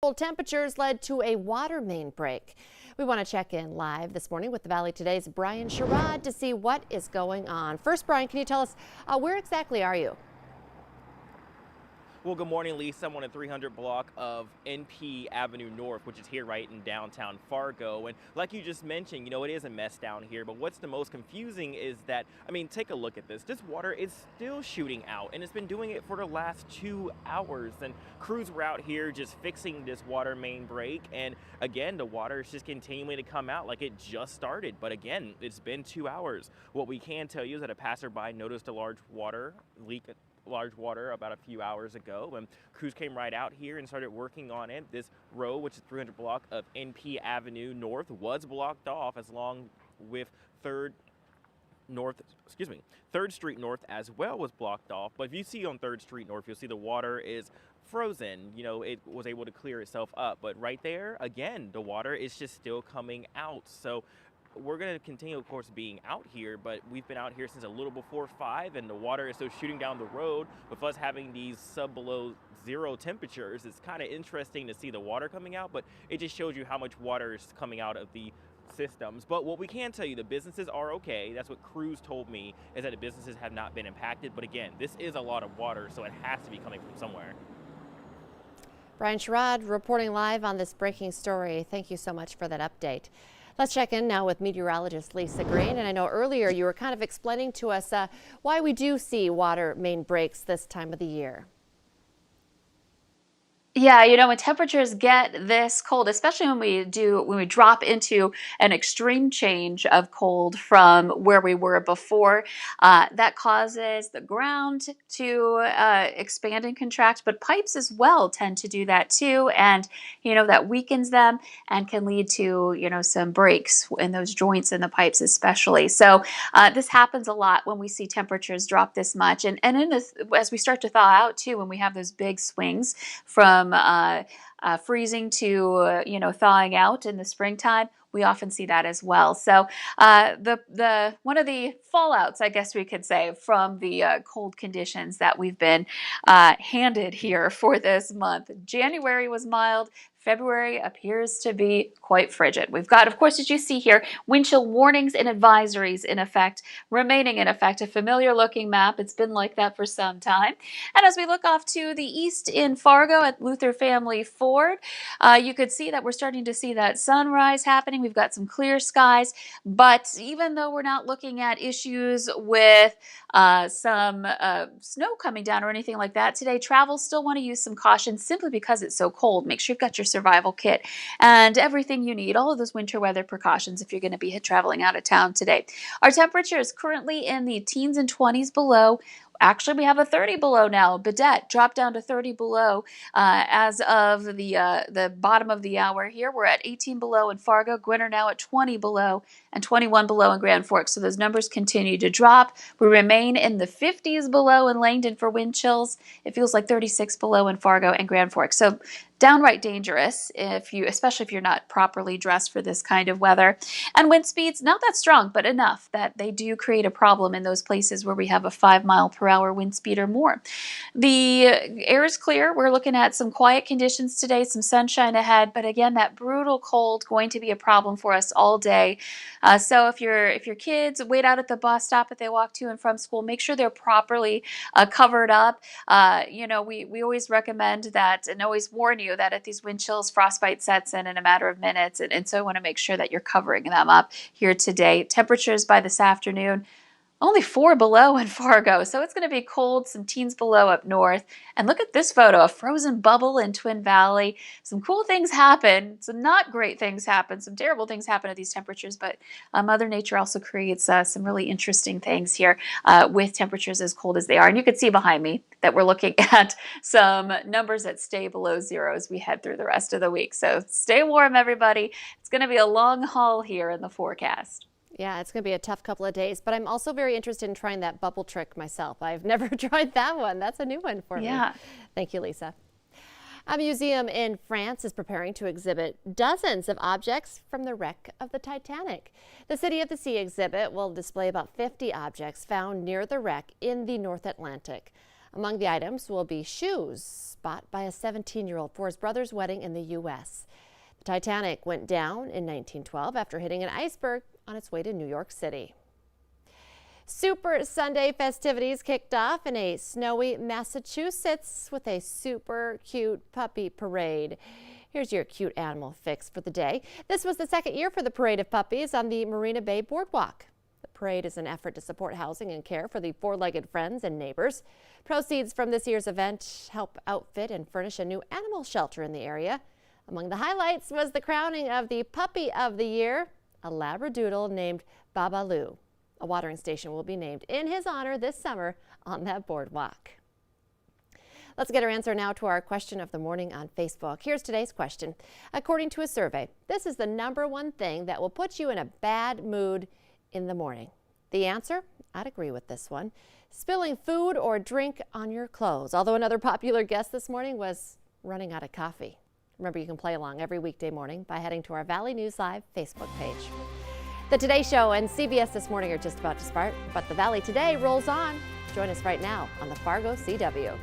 Cold temperatures led to a water main break. We want to check in live this morning with the Valley Today's Brian Sherrod to see what is going on. First, Brian, can you tell us where exactly are you? Well, good morning, Lisa. I'm on a 300 block of NP Avenue North, which is here right in downtown Fargo. And like you just mentioned, it is a mess down here. But what's the most confusing is that, take a look at this. This water is still shooting out, and it's been doing it for the last 2 hours. And crews were out here just fixing this water main break. And again, the water is just continuing to come out like it just started. But again, it's been 2 hours. What we can tell you is that a passerby noticed a large water about a few hours ago, and crews came right out here and started working on it. This road, which is 300 block of NP Avenue North, was blocked off, as long with 3rd Street North as well was blocked off. But if you see on 3rd Street North, you'll see the water is frozen. It was able to clear itself up, but right there again, the water is just still coming out. So we're going to continue, of course, being out here, but we've been out here since a little before 5, and the water is still shooting down the road. With us having these below zero temperatures, it's kind of interesting to see the water coming out, but it just shows you how much water is coming out of the systems. But what we can tell you, the businesses are okay. That's what crews told me, is that the businesses have not been impacted. But again, this is a lot of water, so it has to be coming from somewhere. Brian Sherrod reporting live on this breaking story. Thank you so much for that update. Let's check in now with meteorologist Lisa Green. And I know earlier you were kind of explaining to us why we do see water main breaks this time of the year. Yeah, when temperatures get this cold, especially when we drop into an extreme change of cold from where we were before, that causes the ground to expand and contract, but pipes as well tend to do that too. And, that weakens them and can lead to, some breaks in those joints in the pipes especially. So this happens a lot when we see temperatures drop this much. And in this, as we start to thaw out too, when we have those big swings from freezing to thawing out in the springtime, we often see that as well. So the one of the fallouts, I guess we could say, from the cold conditions that we've been handed here for this month. January was mild. February appears to be quite frigid. We've got, of course, as you see here, wind chill warnings and advisories in effect, remaining in effect. A familiar looking map. It's been like that for some time. And as we look off to the east in Fargo at Luther Family Ford, you could see that we're starting to see that sunrise happening. We've got some clear skies, but even though we're not looking at issues with some snow coming down or anything like that today, travel still want to use some caution simply because it's so cold. Make sure you've got your survival kit and everything you need, all of those winter weather precautions if you're going to be traveling out of town today. Our temperature is currently in the teens and 20s below. Actually, we have a 30 below now. Baudette dropped down to 30 below as of the bottom of the hour here. We're at 18 below in Fargo. Gwinner now at 20 below and 21 below in Grand Forks. So those numbers continue to drop. We remain in the 50s below in Langdon for wind chills. It feels like 36 below in Fargo and Grand Forks. So downright dangerous, especially if you're not properly dressed for this kind of weather. And wind speeds, not that strong, but enough that they do create a problem in those places where we have a 5-mile-per-hour wind speed or more. The air is clear. We're looking at some quiet conditions today, some sunshine ahead, but again, that brutal cold going to be a problem for us all day. So if your kids wait out at the bus stop if they walk to and from school, make sure they're properly covered up. We always recommend that and always warn you that at these wind chills, frostbite sets in a matter of minutes. And so I want to make sure that you're covering them up here today. Temperatures by this afternoon, only 4 below in Fargo, so it's going to be cold, some teens below up north. And look at this photo, a frozen bubble in Twin Valley. Some cool things happen, some not great things happen, some terrible things happen at these temperatures, but Mother Nature also creates some really interesting things here with temperatures as cold as they are. And you can see behind me that we're looking at some numbers that stay below zero as we head through the rest of the week. So stay warm, everybody. It's going to be a long haul here in the forecast. Yeah, it's going to be a tough couple of days, but I'm also very interested in trying that bubble trick myself. I've never tried that one. That's a new one for me. Thank you, Lisa. A museum in France is preparing to exhibit dozens of objects from the wreck of the Titanic. The City of the Sea exhibit will display about 50 objects found near the wreck in the North Atlantic. Among the items will be shoes bought by a 17-year-old for his brother's wedding in the U.S. The Titanic went down in 1912 after hitting an iceberg on its way to New York City. Super Sunday festivities kicked off in a snowy Massachusetts with a super cute puppy parade. Here's your cute animal fix for the day. This was the second year for the Parade of Puppies on the Marina Bay Boardwalk. The parade is an effort to support housing and care for the four-legged friends and neighbors. Proceeds from this year's event help outfit and furnish a new animal shelter in the area. Among the highlights was the crowning of the Puppy of the Year, a Labradoodle named Babaloo. A watering station will be named in his honor this summer on that boardwalk. Let's get our answer now to our question of the morning on Facebook. Here's today's question. According to a survey, this is the #1 thing that will put you in a bad mood in the morning. The answer? I'd agree with this one. Spilling food or drink on your clothes. Although another popular guess this morning was running out of coffee. Remember, you can play along every weekday morning by heading to our Valley News Live Facebook page. The Today Show and CBS This Morning are just about to start, but the Valley Today rolls on. Join us right now on the Fargo CW.